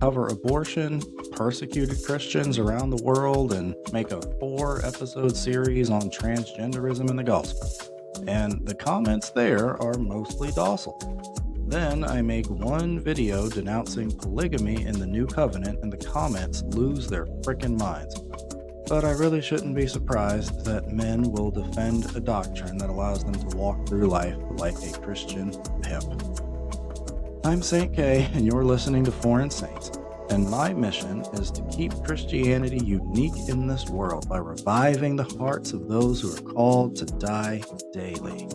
cover abortion, persecuted Christians around the world, and make a 4-episode series on transgenderism and the gospel. And the comments there are mostly docile. Then I make one video denouncing polygamy in the New Covenant, and the comments lose their frickin' minds. But I really shouldn't be surprised that men will defend a doctrine that allows them to walk through life like a Christian pimp. I'm St. K, and you're listening to Foreign Saints, and my mission is to keep Christianity unique in this world by reviving the hearts of those who are called to die daily.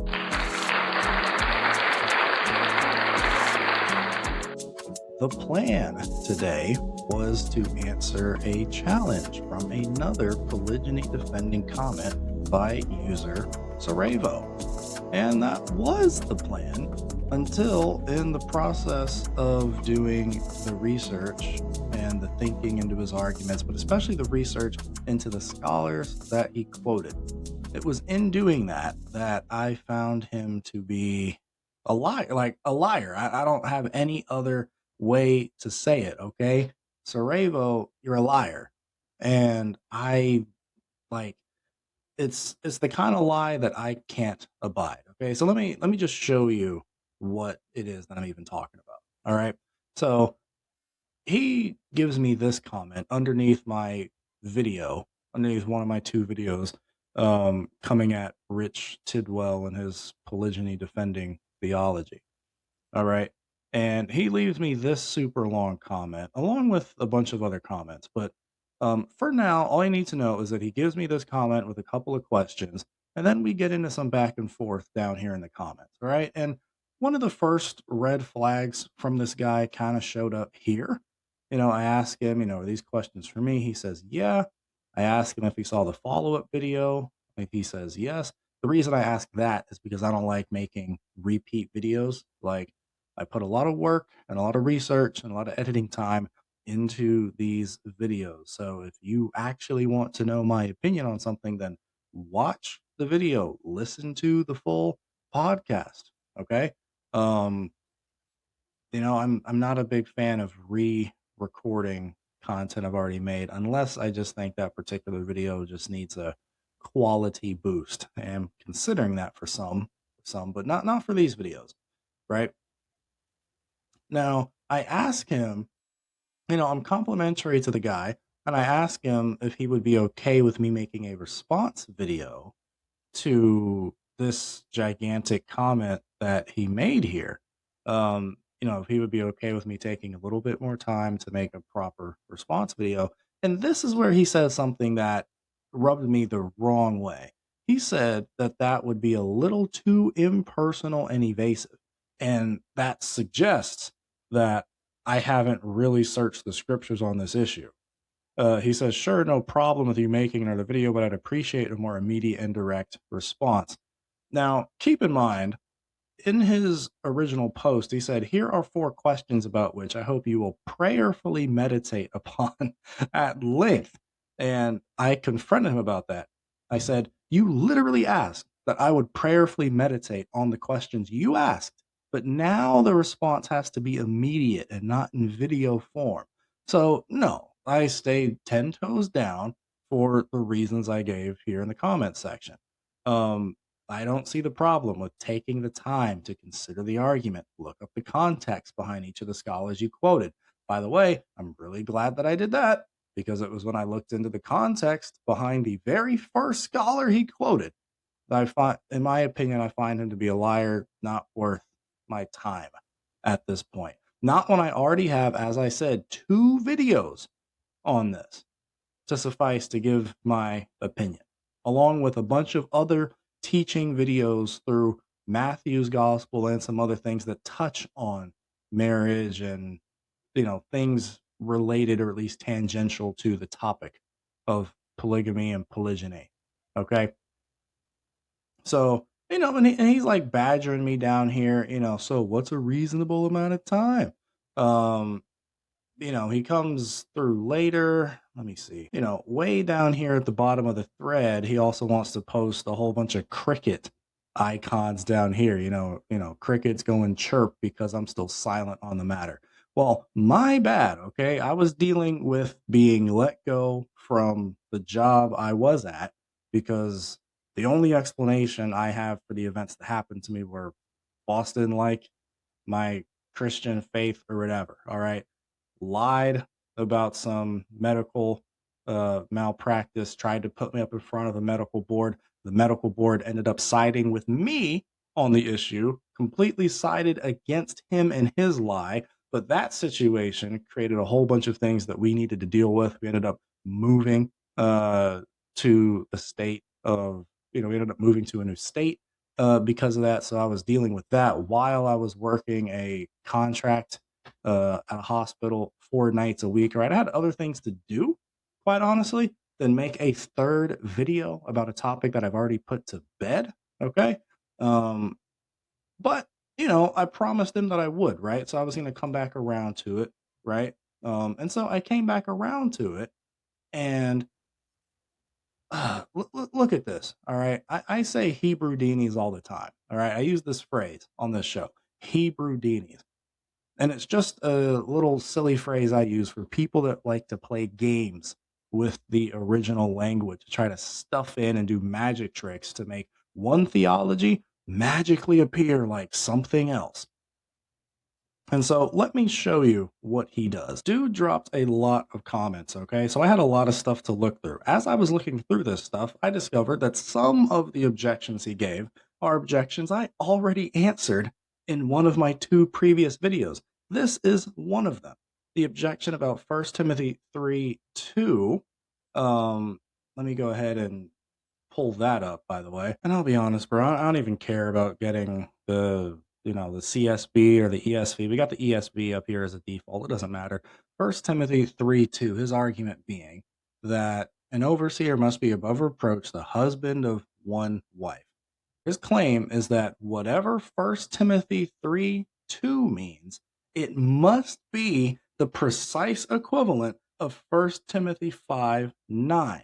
The plan today was to answer a challenge from another polygyny defending comment by user Sarajevo. And that was the plan until, in the process of doing the research and the thinking into his arguments, but especially the research into the scholars that he quoted, it was in doing that that I found him to be a liar, like a liar. I don't have any other way to say it, okay? Sarajevo, you're a liar. And it's the kind of lie that I can't abide. Okay, so let me just show you what it is that I'm even talking about. All right, so he gives me this comment underneath my video, underneath one of my 2 videos, coming at Rich Tidwell and his polygyny defending theology. All right, and he leaves me this super long comment along with a bunch of other comments, but for now, all you need to know is that he gives me this comment with a couple of questions, and then we get into some back and forth down here in the comments, all right? And one of the first red flags from this guy kind of showed up here. I ask him, are these questions for me? He says, yeah. I ask him if he saw the follow-up video. If he says yes. The reason I ask that is because I don't like making repeat videos. Like, I put a lot of work and a lot of research and a lot of editing time into these videos. So if you actually want to know my opinion on something, then watch the video, listen to the full podcast. Okay. I'm not a big fan of re-recording content I've already made unless I just think that particular video just needs a quality boost. And I'm considering that for some, but not for these videos, right? Now, I ask him, I'm complimentary to the guy, and I ask him if he would be okay with me making a response video to this gigantic comment that he made here. If he would be okay with me taking a little bit more time to make a proper response video. And this is where he says something that rubbed me the wrong way. He said that that would be a little too impersonal and evasive. And that suggests that I haven't really searched the scriptures on this issue. He says, sure, no problem with you making another video, but I'd appreciate a more immediate and direct response. Now, keep in mind, in his original post, he said, here are 4 questions about which I hope you will prayerfully meditate upon at length. And I confronted him about that. I said, you literally asked that I would prayerfully meditate on the questions you asked, but now the response has to be immediate and not in video form. So no, I stayed 10 toes down for the reasons I gave here in the comments section. I don't see the problem with taking the time to consider the argument, look up the context behind each of the scholars you quoted. By the way, I'm really glad that I did that, because it was when I looked into the context behind the very first scholar he quoted that I find, in my opinion, I find him to be a liar, not worth my time at this point. Not when I already have, as I said, 2 videos on this to suffice to give my opinion, along with a bunch of other teaching videos through Matthew's gospel and some other things that touch on marriage and, things related or at least tangential to the topic of polygamy and polygyny. Okay. So, and he's like badgering me down here, so what's a reasonable amount of time? He comes through later. Let me see. Way down here at the bottom of the thread, he also wants to post a whole bunch of cricket icons down here. Crickets going chirp because I'm still silent on the matter. Well, my bad, okay? I was dealing with being let go from the job I was at because the only explanation I have for the events that happened to me were Boston like my Christian faith or whatever. All right. Lied about some medical malpractice, tried to put me up in front of a medical board. The medical board ended up siding with me on the issue, completely sided against him and his lie. But that situation created a whole bunch of things that we needed to deal with. We ended up moving to the state of, we ended up moving to a new state because of that. So I was dealing with that while I was working a contract at a hospital 4 nights a week. Right, I had other things to do, quite honestly, than make a third video about a topic that I've already put to bed. Okay, um, but I promised him that I would. Right, so I was going to come back around to it. Right, and so I came back around to it, and look at this. All right. I say Hebrew Deenies all the time. All right. I use this phrase on this show, Hebrew Deenies. And it's just a little silly phrase I use for people that like to play games with the original language, to try to stuff in and do magic tricks to make one theology magically appear like something else. And so let me show you what he does. Dude dropped a lot of comments, okay? So I had a lot of stuff to look through. As I was looking through this stuff, I discovered that some of the objections he gave are objections I already answered in one of my 2 previous videos. This is one of them. The objection about 1 Timothy 3:2. Let me go ahead and pull that up, by the way. And I'll be honest, bro, I don't even care about getting the CSB or the ESV. We got the ESV up here as a default. It doesn't matter. 1 Timothy 3:2, his argument being that an overseer must be above reproach, the husband of one wife. His claim is that whatever 1 Timothy 3:2 means, it must be the precise equivalent of 1 Timothy 5:9.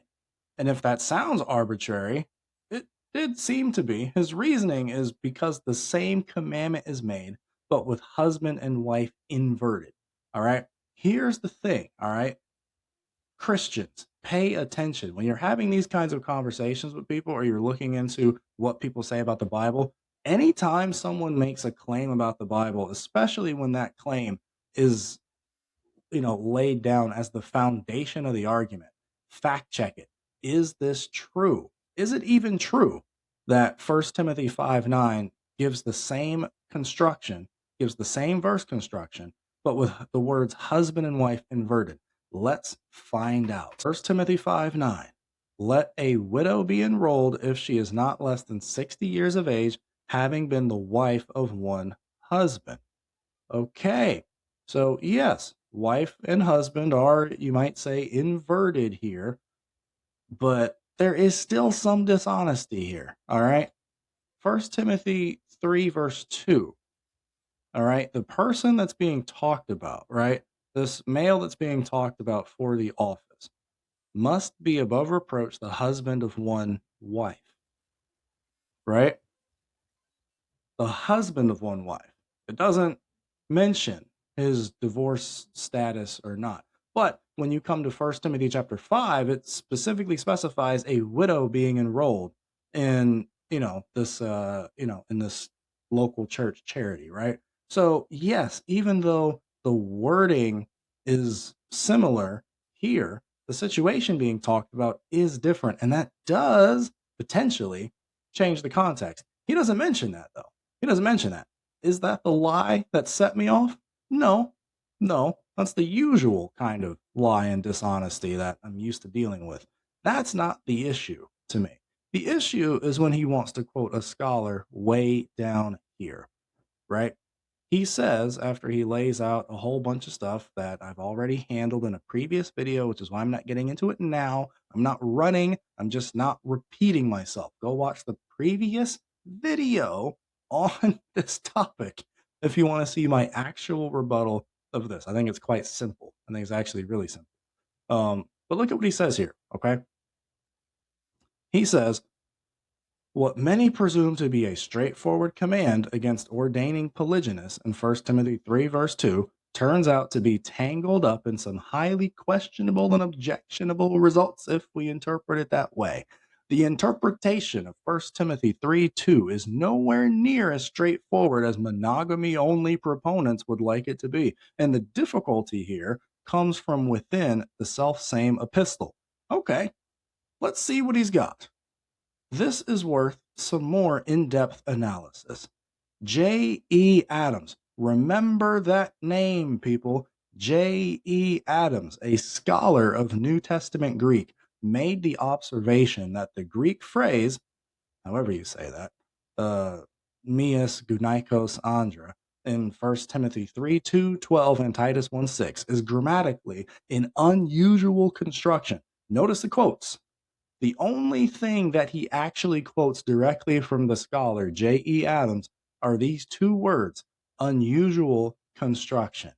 And if that sounds arbitrary, it did seem to be. His reasoning is because the same commandment is made, but with husband and wife inverted. All right. Here's the thing. All right. Christians, pay attention. When you're having these kinds of conversations with people or you're looking into what people say about the Bible, anytime someone makes a claim about the Bible, especially when that claim is laid down as the foundation of the argument, fact check it. Is this true? Is it even true that 1 Timothy 5:9 gives the same construction, gives the same verse construction, but with the words husband and wife inverted? Let's find out. 1 Timothy 5:9. Let a widow be enrolled if she is not less than 60 years of age, having been the wife of one husband. Okay. So, yes, wife and husband are, you might say, inverted here, but there is still some dishonesty here. All right. 1 Timothy 3, verse 2. All right. The person that's being talked about, right? This male that's being talked about for the office must be above reproach, the husband of one wife, right? The husband of one wife. It doesn't mention his divorce status or not. But when you come to 1 Timothy chapter 5, it specifically specifies a widow being enrolled in, in this local church charity, right? So, yes, even though the wording is similar here, the situation being talked about is different. And that does potentially change the context. He doesn't mention that, though. He doesn't mention that. Is that the lie that set me off? No, no. That's the usual kind of lie and dishonesty that I'm used to dealing with. That's not the issue to me. The issue is when he wants to quote a scholar way down here, right? He says, after he lays out a whole bunch of stuff that I've already handled in a previous video, which is why I'm not getting into it now. I'm not running. I'm just not repeating myself. Go watch the previous video on this topic if you want to see my actual rebuttal of this. I think it's quite simple. I think it's actually really simple. But look at what he says here, okay? He says, what many presume to be a straightforward command against ordaining polygynists in 1 Timothy 3, verse 2, turns out to be tangled up in some highly questionable and objectionable results if we interpret it that way. The interpretation of 1 Timothy 3:2 is nowhere near as straightforward as monogamy-only proponents would like it to be, and the difficulty here comes from within the self-same epistle. Okay, let's see what he's got. This is worth some more in-depth analysis. J.E. Adams. Remember that name, people. J.E. Adams, a scholar of New Testament Greek, made the observation that the Greek phrase, however you say that, mias gunaikos andra, in 1 Timothy 3:2, 12, and Titus 1:6 is grammatically an unusual construction. Notice the quotes. The only thing that he actually quotes directly from the scholar J.E. Adams are these two words, unusual construction,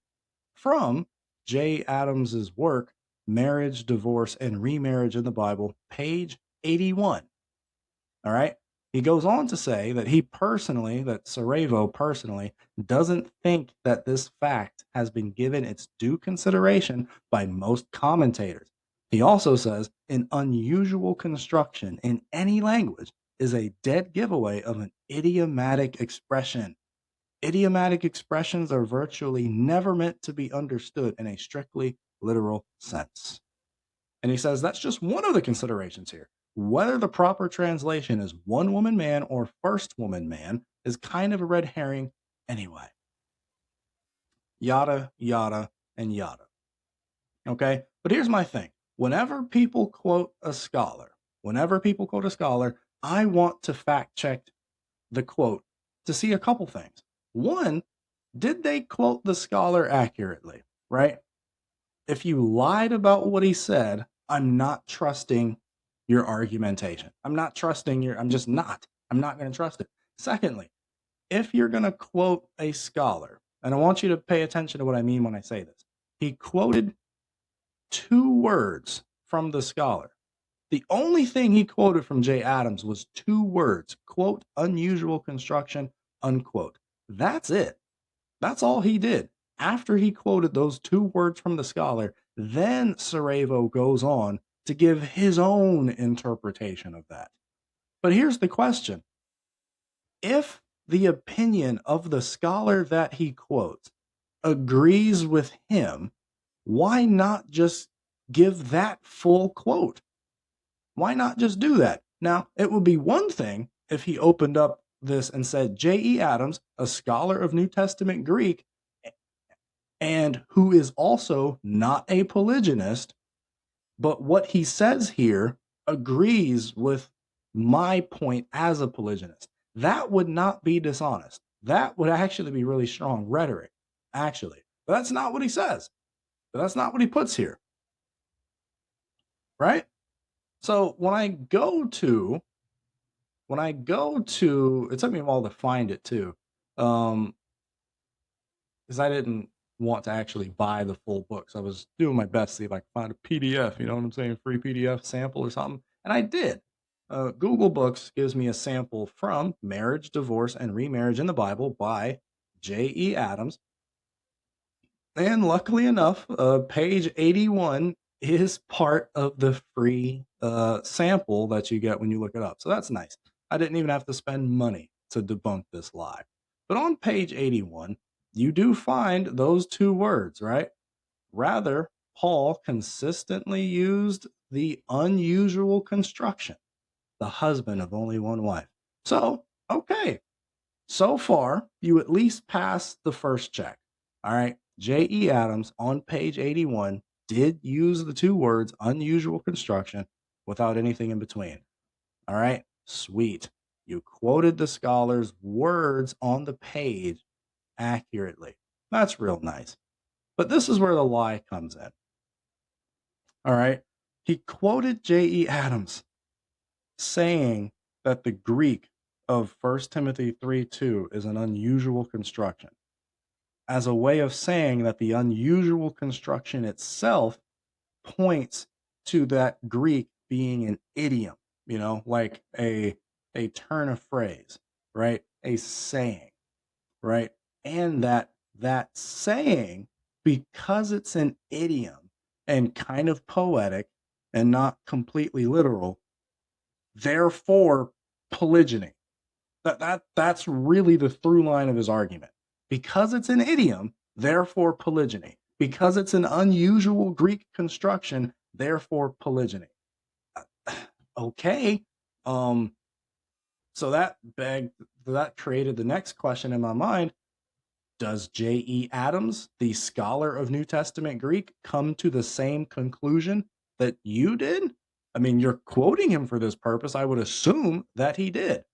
from J. Adams's work, Marriage, Divorce, and Remarriage in the Bible, page 81. All right. He goes on to say that that Sarajevo personally doesn't think that this fact has been given its due consideration by most commentators. He also says an unusual construction in any language is a dead giveaway of an idiomatic expression. Idiomatic expressions are virtually never meant to be understood in a strictly literal sense. And he says that's just one of the considerations here. Whether the proper translation is one woman man or first woman man is kind of a red herring anyway. Yada, yada, and yada. Okay? But here's my thing. Whenever people quote a scholar, I want to fact check the quote to see a couple things. One, did they quote the scholar accurately, right? If you lied about what he said, I'm not trusting your argumentation. I'm not going to trust it. Secondly, if you're going to quote a scholar, and I want you to pay attention to what I mean when I say this, he quoted two words from the scholar. The only thing he quoted from J. Adams was two words, quote, unusual construction, unquote. That's it. That's all he did. After he quoted those two words from the scholar, then Sarajevo goes on to give his own interpretation of that. But here's the question. If the opinion of the scholar that he quotes agrees with him, why not just give that full quote? Why not just do that? Now, it would be one thing if he opened up this and said, J.E. Adams, a scholar of New Testament Greek, and who is also not a polygynist, but what he says here agrees with my point as a polygynist. That would not be dishonest. That would actually be really strong rhetoric, actually. But that's not what he says. But that's not what he puts here. Right? So when I go to, it took me a while to find it too. Because I didn't want to actually buy the full books. I was doing my best to see if I could find a PDF, you know what I'm saying, free PDF sample or something. And I did. Google Books gives me a sample from Marriage, Divorce, and Remarriage in the Bible by J.E. Adams. And luckily enough, page 81 is part of the free sample that you get when you look it up. So that's nice. I didn't even have to spend money to debunk this lie. But on page 81, you do find those two words, right? Rather, Paul consistently used the unusual construction, the husband of only one wife. So, okay. So far, you at least passed the first check. All right. J.E. Adams on page 81 did use the two words unusual construction without anything in between. All right. Sweet. You quoted the scholar's words on the page accurately. That's real nice. But this is where the lie comes in. All right. He quoted J.E. Adams saying that the Greek of 1 Timothy 3:2 is an unusual construction, as a way of saying that the unusual construction itself points to that Greek being an idiom, like a turn of phrase, right? A saying, right? And that saying because it's an idiom and kind of poetic and not completely literal, therefore polygyny. That's really the through line of his argument. Because it's an idiom, therefore polygyny. Because it's an unusual Greek construction, therefore polygyny. Okay. So that created the next question in my mind. Does J.E. Adams, the scholar of New Testament Greek, come to the same conclusion that you did? I mean, you're quoting him for this purpose. I would assume that he did.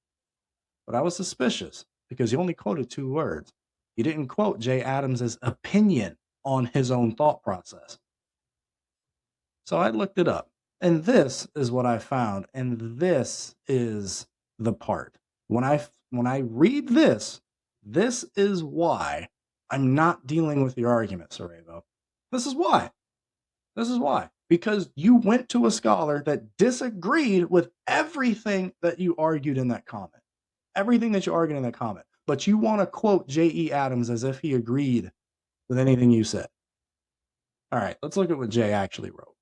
But I was suspicious because he only quoted 2 words. He didn't quote J. Adams's opinion on his own thought process. So I looked it up, and this is what I found, and this is the part. When I read this, this is why I'm not dealing with your argument, Sarajevo. This is why. This is why. Because you went to a scholar that disagreed with everything that you argued in that comment. Everything that you argued in that comment. But you want to quote J.E. Adams as if he agreed with anything you said. All right, let's look at what Jay actually wrote.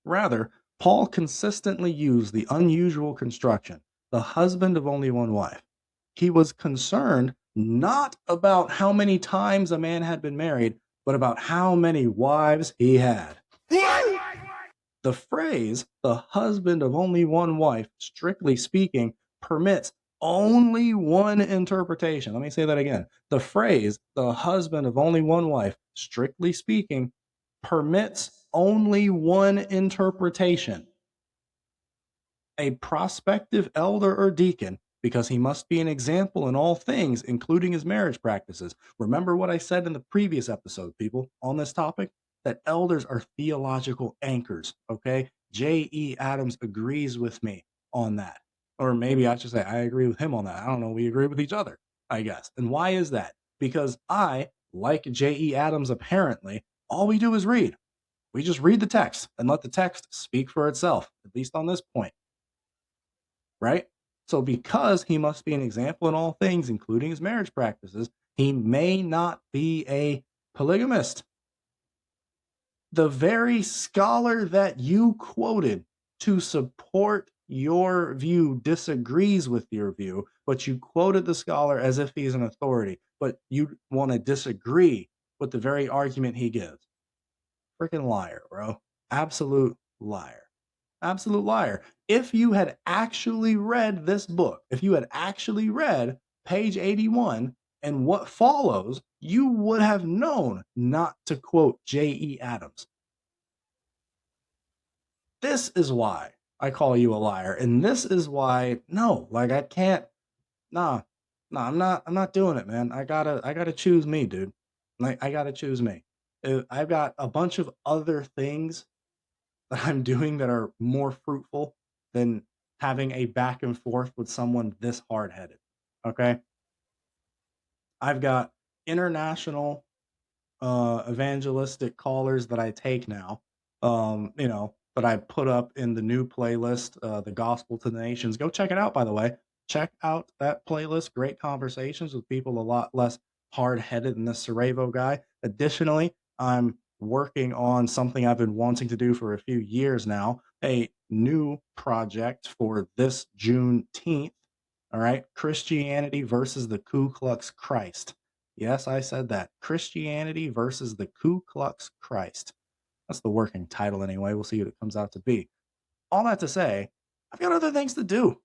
Rather, Paul consistently used the unusual construction, the husband of only one wife. He was concerned not about how many times a man had been married, but about how many wives he had. The phrase, the husband of only one wife, strictly speaking, permits only one interpretation. Let me say that again. The phrase, the husband of only one wife, strictly speaking, permits only one interpretation. A prospective elder or deacon, because he must be an example in all things, including his marriage practices. Remember what I said in the previous episode, people, on this topic? That elders are theological anchors, okay? J.E. Adams agrees with me on that. Or maybe I should say I agree with him on that. I don't know. We agree with each other, I guess. And why is that? Because I, like J.E. Adams apparently, all we do is read. We just read the text and let the text speak for itself, at least on this point. Right? So because he must be an example in all things, including his marriage practices, he may not be a polygamist. The very scholar that you quoted to support your view disagrees with your view, but you quoted the scholar as if he's an authority, but you want to disagree with the very argument he gives. Freaking liar, bro. Absolute liar. Absolute liar. If you had actually read this book, if you had actually read page 81 and what follows, you would have known not to quote J.E. Adams. This is why I call you a liar. And this is why, no, like I can't, nah, I'm not doing it, man. I gotta choose me, dude. Like I gotta choose me. I've got a bunch of other things that I'm doing that are more fruitful than having a back and forth with someone this hard-headed. Okay? I've got international evangelistic callers that I take now, that I put up in the new playlist, The Gospel to the Nations. Go check it out, by the way. Check out that playlist. Great conversations with people a lot less hard-headed than this Sarajevo guy. Additionally, I'm working on something I've been wanting to do for a few years now, a new project for this Juneteenth. All right, Christianity versus the Ku Klux Christ. Yes, I said that. Christianity versus the Ku Klux Christ. That's the working title anyway. We'll see what it comes out to be. All that to say, I've got other things to do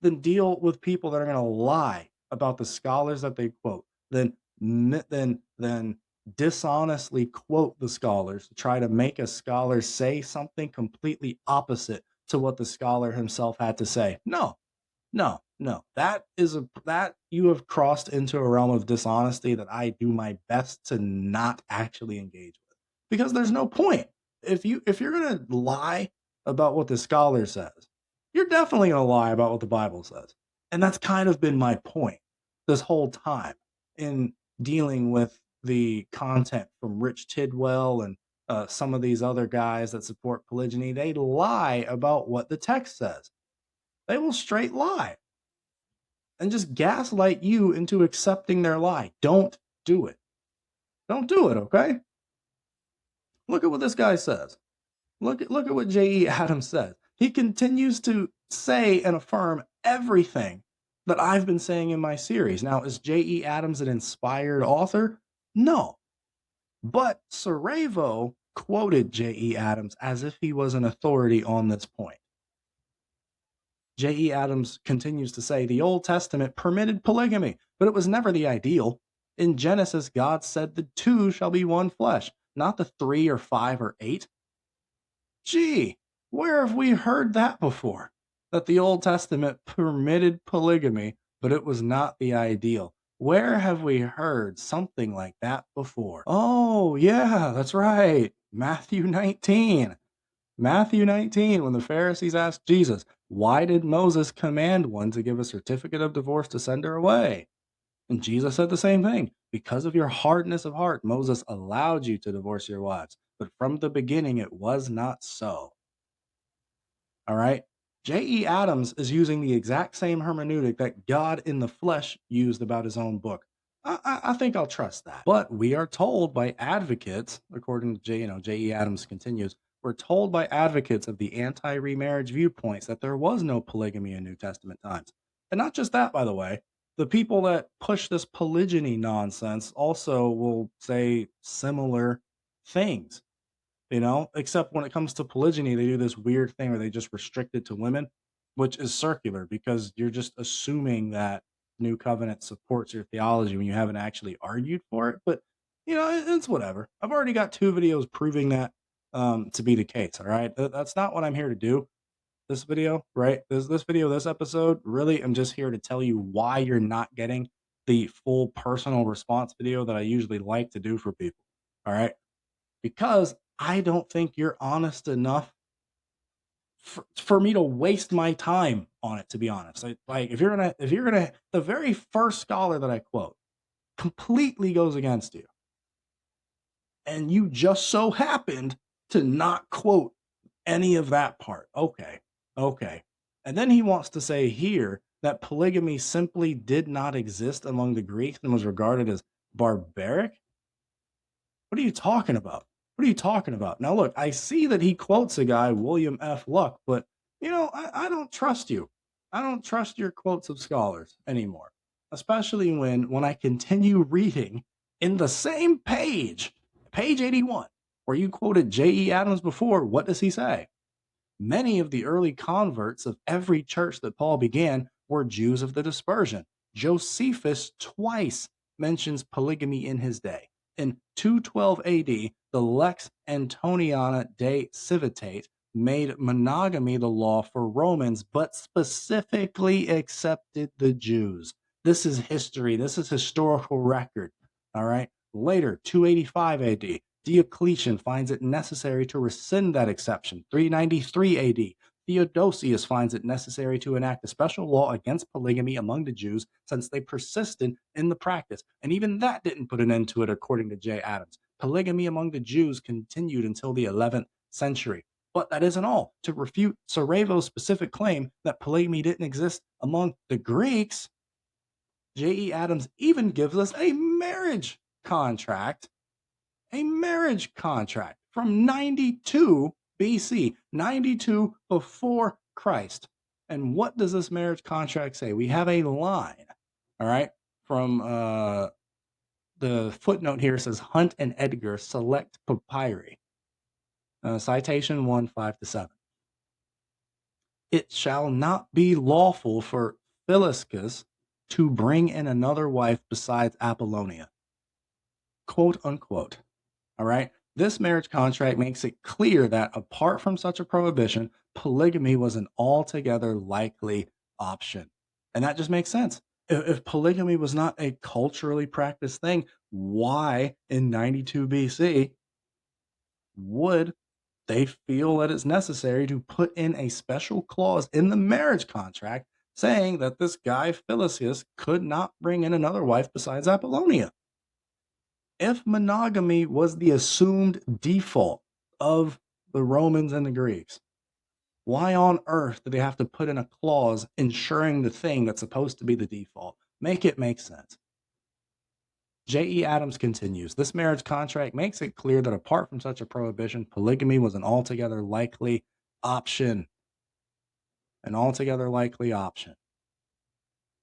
than deal with people that are going to lie about the scholars that they quote, than dishonestly quote the scholars to try to make a scholar say something completely opposite to what the scholar himself had to say. No. That you have crossed into a realm of dishonesty that I do my best to not actually engage with, because there's no point. If you're gonna lie about what the scholar says, you're definitely gonna lie about what the Bible says, and that's kind of been my point this whole time in dealing with the content from Rich Tidwell and some of these other guys that support polygyny. They lie about what the text says. They will straight lie and just gaslight you into accepting their lie. Don't do it. Don't do it, okay? Look at what this guy says. Look at what J.E. Adams says. He continues to say and affirm everything that I've been saying in my series. Now, is J.E. Adams an inspired author? No. But Sarajevo quoted J.E. Adams as if he was an authority on this point. J.E. Adams continues to say the Old Testament permitted polygamy, but it was never the ideal. In Genesis, God said the two shall be one flesh, not the 3 or 5 or 8. Gee, where have we heard that before? That the Old Testament permitted polygamy, but it was not the ideal. Where have we heard something like that before? Oh, yeah, that's right. Matthew 19. Matthew 19, when the Pharisees asked Jesus, why did Moses command one to give a certificate of divorce to send her away? And Jesus said the same thing. Because of your hardness of heart, Moses allowed you to divorce your wives. But from the beginning, it was not so. All right? J.E. Adams is using the exact same hermeneutic that God in the flesh used about his own book. I think I'll trust that. But we are told by advocates, according to J.E. Adams continues, we're told by advocates of the anti-remarriage viewpoints that there was no polygamy in New Testament times. And not just that, by the way, the people that push this polygyny nonsense also will say similar things, except when it comes to polygyny, they do this weird thing where they just restrict it to women, which is circular because you're just assuming that New Covenant supports your theology when you haven't actually argued for it. But, it's whatever. I've already got 2 videos proving that to be the case. All right. That's not what I'm here to do. This video, right? This episode, really, I'm just here to tell you why you're not getting the full personal response video that I usually like to do for people. All right. Because I don't think you're honest enough for me to waste my time on it, to be honest. Like if you're gonna, the very first scholar that I quote completely goes against you, and you just so happened to not quote any of that part. Okay. And then he wants to say here that polygamy simply did not exist among the Greeks and was regarded as barbaric. What are you talking about? What are you talking about? Now, look, I see that he quotes a guy, William F. Luck, but, I don't trust you. I don't trust your quotes of scholars anymore, especially when I continue reading in the same page 81, where you quoted J.E. Adams before. What does he say? Many of the early converts of every church that Paul began were Jews of the dispersion. Josephus twice mentions polygamy in his day. In 212 AD, the Lex Antoniana de Civitate made monogamy the law for Romans, but specifically accepted the Jews. This is history. This is historical record. All right. Later, 285 AD, Diocletian finds it necessary to rescind that exception. 393 AD, Theodosius finds it necessary to enact a special law against polygamy among the Jews since they persisted in the practice. And even that didn't put an end to it, according to J. Adams. Polygamy among the Jews continued until the 11th century. But that isn't all. To refute Sarajevo's specific claim that polygamy didn't exist among the Greeks, J.E. Adams even gives us a marriage contract from 92 BC, 92 before Christ. And what does this marriage contract say? We have a line, all right, from the footnote here says Hunt and Edgar select papyri. Citation 1, 5-7. It shall not be lawful for Philiscus to bring in another wife besides Apollonia. Quote unquote. All right. This marriage contract makes it clear that apart from such a prohibition, polygamy was an altogether likely option. And that just makes sense. If polygamy was not a culturally practiced thing, why in 92 BC would they feel that it's necessary to put in a special clause in the marriage contract saying that this guy Philiscus could not bring in another wife besides Apollonia? If monogamy was the assumed default of the Romans and the Greeks, why on earth do they have to put in a clause ensuring the thing that's supposed to be the default? Make it make sense. J.E. Adams continues, this marriage contract makes it clear that apart from such a prohibition, polygamy was an altogether likely option. An altogether likely option.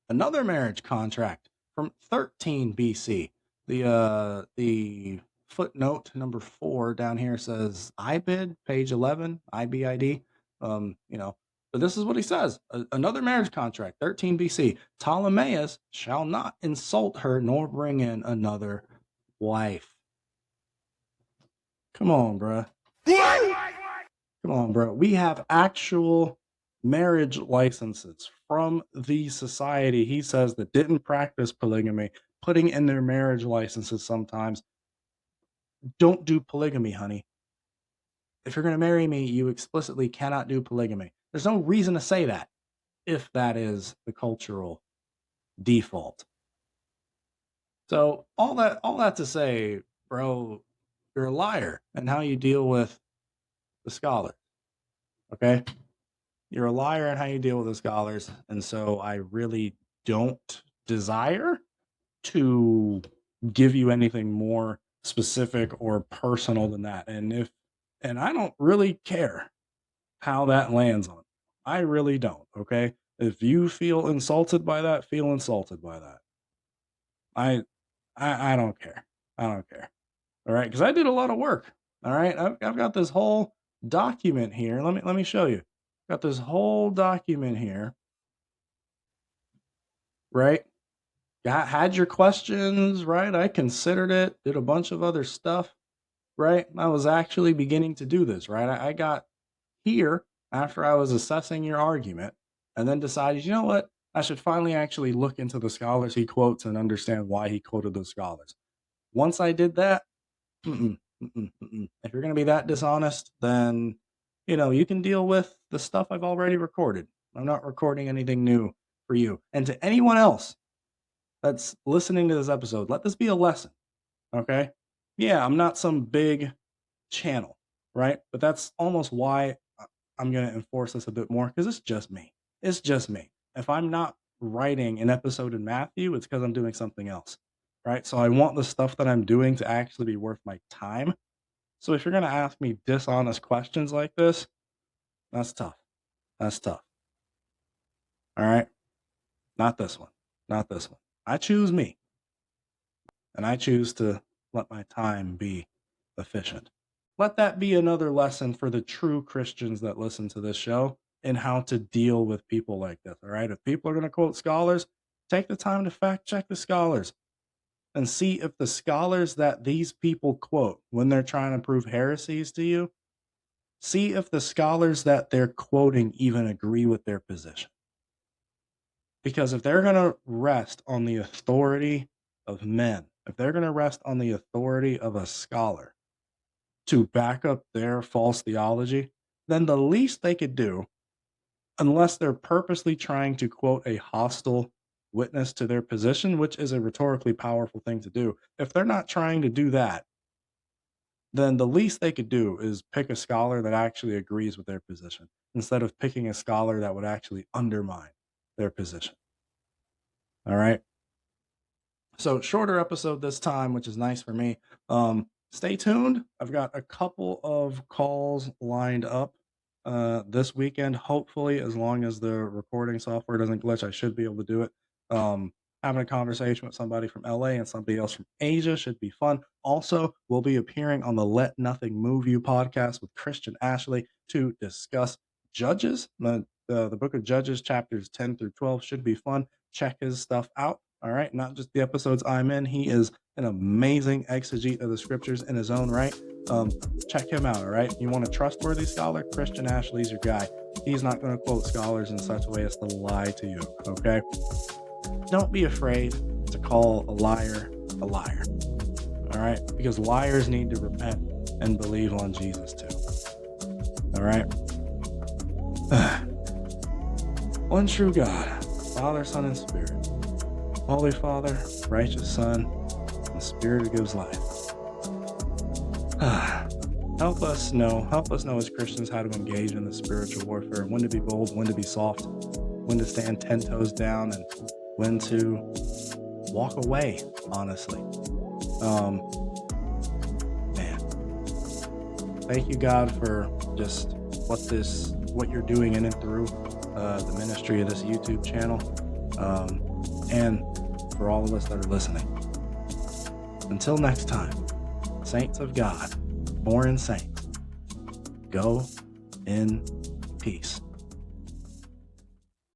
Another marriage contract from 13 BC. The footnote number 4 down here says IBID, page 11, IBID. But this is what he says. Another marriage contract, 13 BC. Ptolemaeus shall not insult her nor bring in another wife. Come on, bruh. Come on, bro. We have actual marriage licenses from the society, he says, that didn't practice polygamy, putting in their marriage licenses sometimes, don't do polygamy, honey. If you're going to marry me, you explicitly cannot do polygamy. There's no reason to say that if that is the cultural default. So all that to say, bro, you're a liar and how you deal with the scholars. Okay? You're a liar in how you deal with the scholars. And so I really don't desire to give you anything more specific or personal than that. And I don't really care how that lands on. I really don't. Okay. If you feel insulted by that, feel insulted by that. I don't care. I don't care. All right. Cause I did a lot of work. All right. I've got this whole document here. Let me show you. Got this whole document here. Right. Had your questions, right? I considered it, did a bunch of other stuff, right? I was actually beginning to do this, right? I got here after I was assessing your argument and then decided, you know what? I should finally actually look into the scholars he quotes and understand why he quoted those scholars. Once I did that, if you're going to be that dishonest, then, you can deal with the stuff I've already recorded. I'm not recording anything new for you. And to anyone else that's listening to this episode, let this be a lesson, okay? Yeah, I'm not some big channel, right? But that's almost why I'm going to enforce this a bit more, because it's just me. It's just me. If I'm not writing an episode in Matthew, it's because I'm doing something else, right? So I want the stuff that I'm doing to actually be worth my time. So if you're going to ask me dishonest questions like this, that's tough. That's tough. All right? Not this one. Not this one. I choose me. And I choose to let my time be efficient. Let that be another lesson for the true Christians that listen to this show in how to deal with people like this. All right. If people are going to quote scholars, take the time to fact check the scholars and see if the scholars that these people quote when they're trying to prove heresies to you, see if the scholars that they're quoting even agree with their position. Because if they're going to rest on the authority of men, if they're going to rest on the authority of a scholar to back up their false theology, then the least they could do, unless they're purposely trying to quote a hostile witness to their position, which is a rhetorically powerful thing to do, if they're not trying to do that, then the least they could do is pick a scholar that actually agrees with their position instead of picking a scholar that would actually undermine their position. All right. So shorter episode this time, which is nice for me. Stay tuned. I've got a couple of calls lined up this weekend. Hopefully, as long as the recording software doesn't glitch, I should be able to do it. Having a conversation with somebody from LA and somebody else from Asia should be fun. Also, we'll be appearing on the Let Nothing Move You podcast with Christian Ashley to discuss Judges. The book of Judges, chapters 10 through 12 should be fun. Check his stuff out. All right. Not just the episodes I'm in. He is an amazing exegete of the scriptures in his own right. Check him out. All right. You want a trustworthy scholar? Christian Ashley's your guy. He's not going to quote scholars in such a way as to lie to you. Okay. Don't be afraid to call a liar a liar. All right. Because liars need to repent and believe on Jesus too. All right. One true God, Father, Son, and Spirit. Holy Father, righteous Son, and Spirit who gives life. Help us know as Christians how to engage in the spiritual warfare, when to be bold, when to be soft, when to stand 10 toes down, and when to walk away, honestly. Man, thank you, God, for just what you're doing in and through the ministry of this YouTube channel, and for all of us that are listening. Until next time, saints of God, born saints, go in peace.